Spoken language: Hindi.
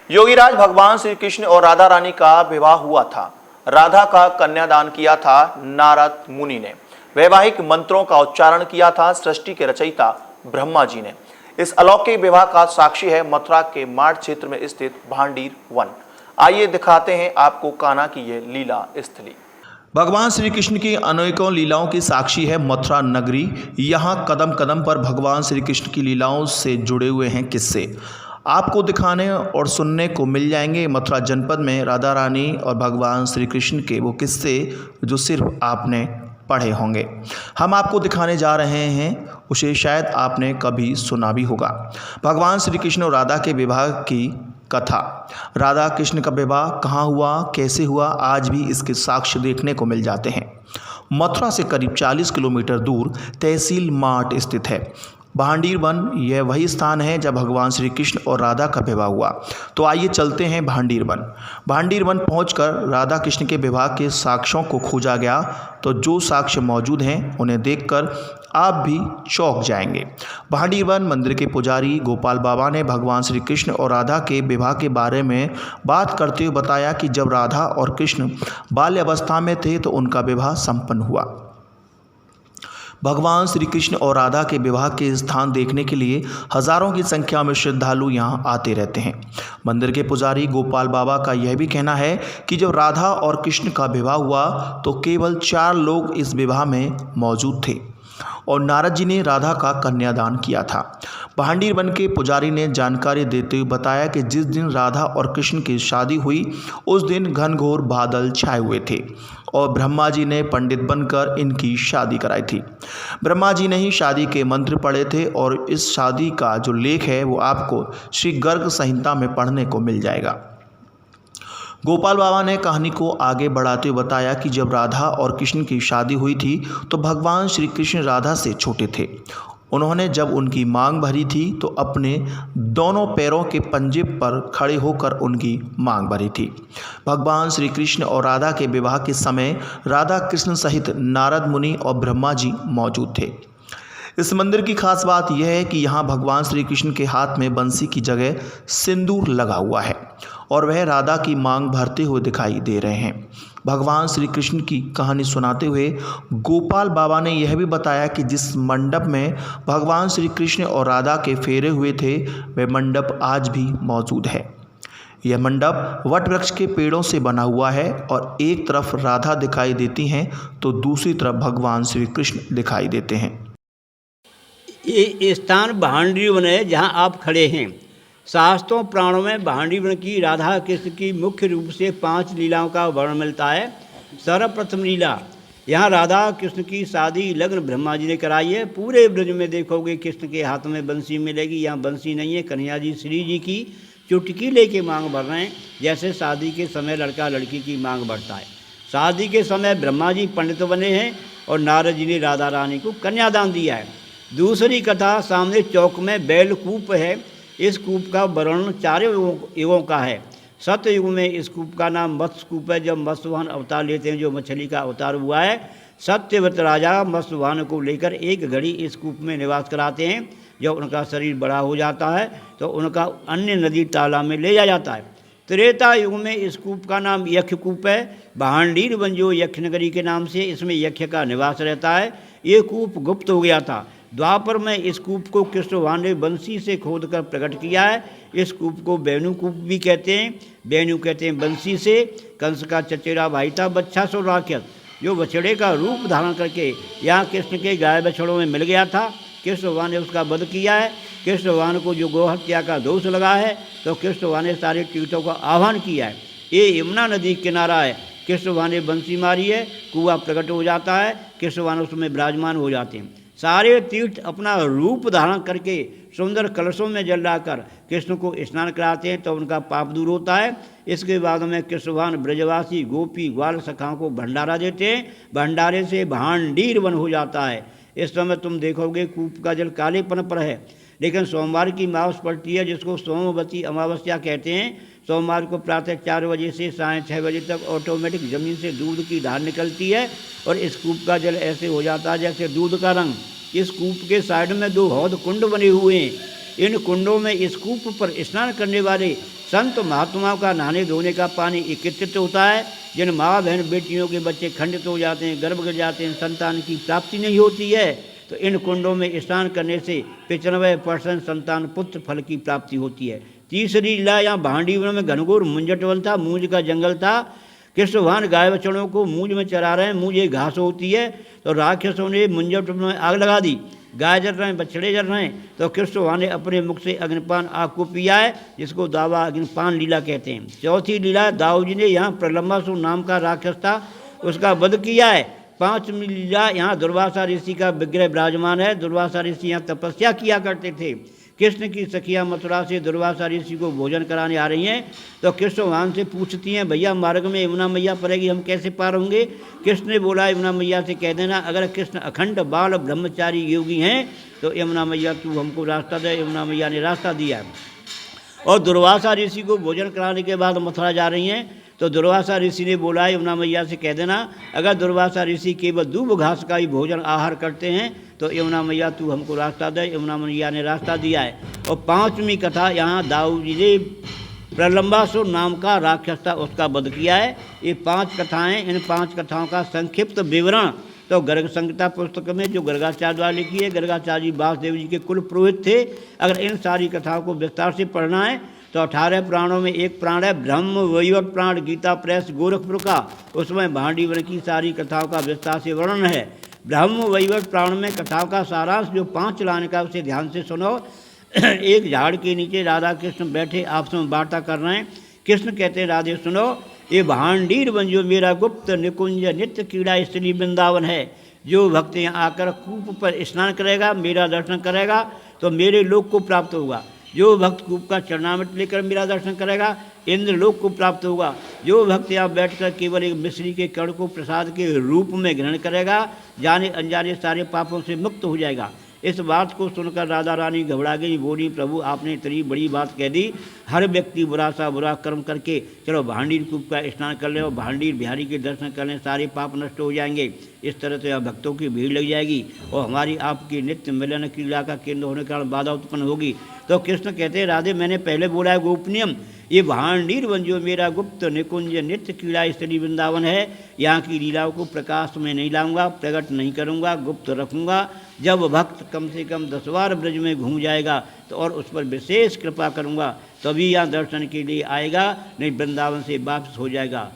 योगीराज भगवान श्री कृष्ण और राधा रानी का विवाह हुआ था। राधा का कन्यादान किया था नारद मुनि ने। वैवाहिक मंत्रों का उच्चारण किया था सृष्टि के रचयिता ब्रह्मा जी ने। इस अलौकिक विवाह का साक्षी है मथुरा के माठ क्षेत्र में स्थित भांडीर वन। आइए दिखाते हैं आपको कान्हा की यह लीला स्थली। भगवान श्री कृष्ण की अनेकों लीलाओं की साक्षी है मथुरा नगरी। यहाँ कदम कदम पर भगवान श्री कृष्ण की लीलाओं से जुड़े हुए हैं किस्से आपको दिखाने और सुनने को मिल जाएंगे। मथुरा जनपद में राधा रानी और भगवान श्री कृष्ण के वो किस्से जो सिर्फ आपने पढ़े होंगे, हम आपको दिखाने जा रहे हैं। उसे शायद आपने कभी सुना भी होगा। भगवान श्री कृष्ण और राधा के विवाह की कथा। राधा कृष्ण का विवाह कहाँ हुआ, कैसे हुआ, आज भी इसके साक्ष्य देखने को मिल जाते हैं। मथुरा से करीब 40 किलोमीटर दूर तहसील माठ स्थित है भांडीर वन। यह वही स्थान है जब भगवान श्री कृष्ण और राधा का विवाह हुआ। तो आइए चलते हैं भांडीर वन। भांडीर वन पहुंचकर राधा कृष्ण के विवाह के साक्ष्यों को खोजा गया तो जो साक्ष्य मौजूद हैं उन्हें देखकर आप भी चौंक जाएंगे। भांडीर वन मंदिर के पुजारी गोपाल बाबा ने भगवान श्री कृष्ण और राधा के विवाह के बारे में बात करते हुए बताया कि जब राधा और कृष्ण बाल्य अवस्था में थे तो उनका विवाह संपन्न हुआ। भगवान श्री कृष्ण और राधा के विवाह के स्थान देखने के लिए हजारों की संख्या में श्रद्धालु यहाँ आते रहते हैं। मंदिर के पुजारी गोपाल बाबा का यह भी कहना है कि जब राधा और कृष्ण का विवाह हुआ तो केवल 4 लोग इस विवाह में मौजूद थे और नारद जी ने राधा का कन्यादान किया था। भांडीर वन के पुजारी ने जानकारी देते हुए बताया कि जिस दिन राधा और कृष्ण की शादी हुई उस दिन घनघोर बादल छाए हुए थे और ब्रह्मा जी ने पंडित बनकर इनकी शादी कराई थी। ब्रह्मा जी ने ही शादी के मंत्र पढ़े थे और इस शादी का जो लेख है वो आपको श्री गर्ग संहिता में पढ़ने को मिल जाएगा। गोपाल बाबा ने कहानी को आगे बढ़ाते हुए बताया कि जब राधा और कृष्ण की शादी हुई थी तो भगवान श्री कृष्ण राधा से छोटे थे। उन्होंने जब उनकी मांग भरी थी तो अपने दोनों पैरों के पंजे पर खड़े होकर उनकी मांग भरी थी। भगवान श्री कृष्ण और राधा के विवाह के समय राधा कृष्ण सहित नारद मुनि और ब्रह्मा जी मौजूद थे। इस मंदिर की खास बात यह है कि यहाँ भगवान श्री कृष्ण के हाथ में बंसी की जगह सिंदूर लगा हुआ है और वह राधा की मांग भरते हुए दिखाई दे रहे हैं। भगवान श्री कृष्ण की कहानी सुनाते हुए गोपाल बाबा ने यह भी बताया कि जिस मंडप में भगवान श्री कृष्ण और राधा के फेरे हुए थे वह मंडप आज भी मौजूद है। यह मंडप वट वृक्ष के पेड़ों से बना हुआ है और एक तरफ राधा दिखाई देती हैं तो दूसरी तरफ भगवान श्री कृष्ण दिखाई देते हैं। ये स्थान भांडीर वन है जहाँ आप खड़े हैं। शास्त्रों पुराणों में भांडीर वन की राधा कृष्ण की मुख्य रूप से 5 लीलाओं का वर्णन मिलता है। सर्वप्रथम लीला यहाँ राधा कृष्ण की शादी लग्न ब्रह्मा जी ने कराई है। पूरे ब्रज में देखोगे कृष्ण के हाथ में बंसी मिलेगी, यहाँ बंसी नहीं है। कन्हैया जी श्री जी की चुटकी लेके मांग भर रहे हैं, जैसे शादी के समय लड़का लड़की की मांग भरता है। शादी के समय ब्रह्मा जी पंडित बने हैं और नारद जी ने राधा रानी को कन्यादान दिया है। दूसरी कथा सामने चौक में बैलकूप है। इस कूप का वर्णन 4 युगों का है। सत्य युग में इस कूप का नाम मत्स्यकूप है, जब मत्स्यवाहन अवतार लेते हैं, जो मछली का अवतार हुआ है। सत्यव्रत राजा मत्स्यवाहन को लेकर एक घड़ी इस कूप में निवास कराते हैं। जब उनका शरीर बड़ा हो जाता है तो उनका अन्य नदी तालाब में ले जाया जाता है। त्रेता युग में इस कूप का नाम यक्षकूप है। भांडीर वन जो यक्ष नगरी के नाम से, इसमें यक्ष का निवास रहता है। ये कूप गुप्त हो गया था। द्वापर में इस कूप को कृष्ण भगवान ने बंसी से खोद कर प्रकट किया है। इस कूप को वेणु कूप भी कहते हैं। वेणु कहते हैं बंसी से। कंस का चचेरा भाई था बच्छासुर राक्षस, जो बछड़े का रूप धारण करके यहाँ कृष्ण के गाय बछड़ों में मिल गया था। कृष्ण भगवान ने उसका वध किया है। कृष्ण भगवान को जो गोहत्या का दोष लगा है तो कृष्ण भगवान ने सारे तीर्थों का आह्वान किया है। ये यमुना नदी किनारा है। कृष्ण भगवान ने बंसी मारी है, कुआं प्रकट हो जाता है, कृष्ण भगवान उसमें विराजमान हो जाते हैं। सारे तीर्थ अपना रूप धारण करके सुंदर कलशों में जल लाकर कृष्ण को स्नान कराते हैं तो उनका पाप दूर होता है। इसके बाद में कृष्ण भगवान ब्रजवासी गोपी ग्वाल सखाओं को भंडारा देते हैं। भंडारे से भांडीर वन हो जाता है। इस समय तुम देखोगे कूप का जल कालेपन पर है, लेकिन सोमवार की अमावस पड़ती है जिसको सोमवती अमावस्या कहते हैं। सोमवार को प्रातः 4 बजे से साढ़े 6 बजे तक ऑटोमेटिक ज़मीन से दूध की धार निकलती है और इस कूप का जल ऐसे हो जाता है जैसे दूध का रंग। इस कूप के साइड में 2 हौद कुंड बने हुए हैं। इन कुंडों में इस कूप पर स्नान करने वाले संत महात्माओं का नहाने धोने का पानी एकत्रित होता है। जिन माँ बहन बेटियों के बच्चे खंडित हो जाते हैं, गर्भ गिर जाते हैं, संतान की प्राप्ति नहीं होती है, तो इन कुंडों में स्नान करने से 95% संतान पुत्र फल की प्राप्ति होती है। तीसरी लीला, यहाँ भांडीवन में घनघोर मुंजट वन था, मूंज का जंगल था। कृष्ण भगवान गाय बछड़ों को मूंज में चरा रहे हैं, मूंज एक घास होती है, तो राक्षसों ने मुंजट में आग लगा दी। गाय जल रहे हैं, बछड़े जल रहे हैं, तो कृष्ण भगवान ने अपने मुख से अग्निपान आग को पिया है, जिसको दावा अग्निपान लीला कहते हैं। चौथी लीला, दाऊ जी ने यहाँ प्रलंबासुर नाम का राक्षस था, उसका वध किया है। पांचवी लीला, यहाँ दुर्वासा ऋषि का विग्रह विराजमान है। दुर्वासा ऋषि यहाँ तपस्या किया करते थे। कृष्ण की सखियाँ मथुरा से दुर्वासा ऋषि को भोजन कराने आ रही हैं, तो कृष्ण भगवान से पूछती हैं, भैया मार्ग में यमुना मैया पड़ेगी, हम कैसे पार होंगे? कृष्ण ने बोला, यमुना मैया से कह देना, अगर कृष्ण अखंड बाल ब्रह्मचारी योगी हैं तो यमुना मैया तू हमको रास्ता दे। यमुना मैया ने रास्ता दिया। और दुर्वासा ऋषि को भोजन कराने के बाद मथुरा जा रही हैं, तो दुर्वासा ऋषि ने बोला, यमुना मैया से कह देना, अगर दुर्वासा ऋषि केवल दूब घास का ही भोजन आहार करते हैं तो यमुना मैया तू हमको रास्ता दे। यमुना मैया ने रास्ता दिया है। और पांचवी कथा, यहाँ दाऊ जी ने प्रलंबासुर नाम का राक्षस था, उसका वध किया है। ये 5 कथाएँ, इन 5 कथाओं का संक्षिप्त विवरण तो गर्ग संहिता पुस्तक में जो गर्गाचार्य द्वारा लिखी है, गर्गाचार्य जी वासुदेव जी के कुल पुरोहित थे। अगर इन सारी कथाओं को विस्तार से पढ़ना है तो 18 पुराणों में एक पुराण है ब्रह्म वैवर्त पुराण, गीता प्रेस गोरखपुर का, उसमें भांडीवन की सारी कथाओं का विस्तार से वर्णन है। ब्रह्म वैवर्त पुराण में कथाओं का सारांश जो 5 लाने का, उसे ध्यान से सुनो। एक झाड़ के नीचे राधा कृष्ण बैठे आपस में वार्ता कर रहे हैं। कृष्ण कहते हैं, राधे सुनो, ये भांडीर बन जो मेरा गुप्त निकुंज नित्य कीड़ा स्त्री वृंदावन है। जो भक्त यहाँ आकर कूप पर स्नान करेगा, मेरा दर्शन करेगा, तो मेरे लोक को प्राप्त होगा। जो भक्त कूप का चरणामृत लेकर मेरा दर्शन करेगा, इंद्र लोक को प्राप्त होगा। जो भक्त यहाँ बैठकर केवल एक मिश्री के कण को प्रसाद के रूप में ग्रहण करेगा, जाने अनजाने सारे पापों से मुक्त हो जाएगा। इस बात को सुनकर राधा रानी घबरा गई, बोली, प्रभु आपने इतनी बड़ी बात कह दी। हर व्यक्ति बुरा सा बुरा कर्म करके चलो भांडीर कूप का स्नान कर ले और भांडीर बिहारी के दर्शन कर लें, सारे पाप नष्ट हो जाएंगे। इस तरह से भक्तों की भीड़ लग जाएगी और हमारी आपकी नित्य मिलन क्रीड़ा का केंद्र होने के कारण बाधा उत्पन्न होगी। तो कृष्ण कहते हैं, राधे मैंने पहले बोला है गोपनीयम, ये भांडीर वन जो मेरा गुप्त निकुंज नित्य क्रीड़ा स्त्री वृंदावन है, यहाँ की लीलाओं को प्रकाश में नहीं लाऊंगा, प्रकट नहीं करूंगा, गुप्त रखूंगा। जब भक्त कम से कम 10 बार ब्रज में घूम जाएगा तो और उस पर विशेष कृपा करूंगा, तभी यहाँ दर्शन के लिए आएगा, नहीं वृंदावन से वापस हो जाएगा।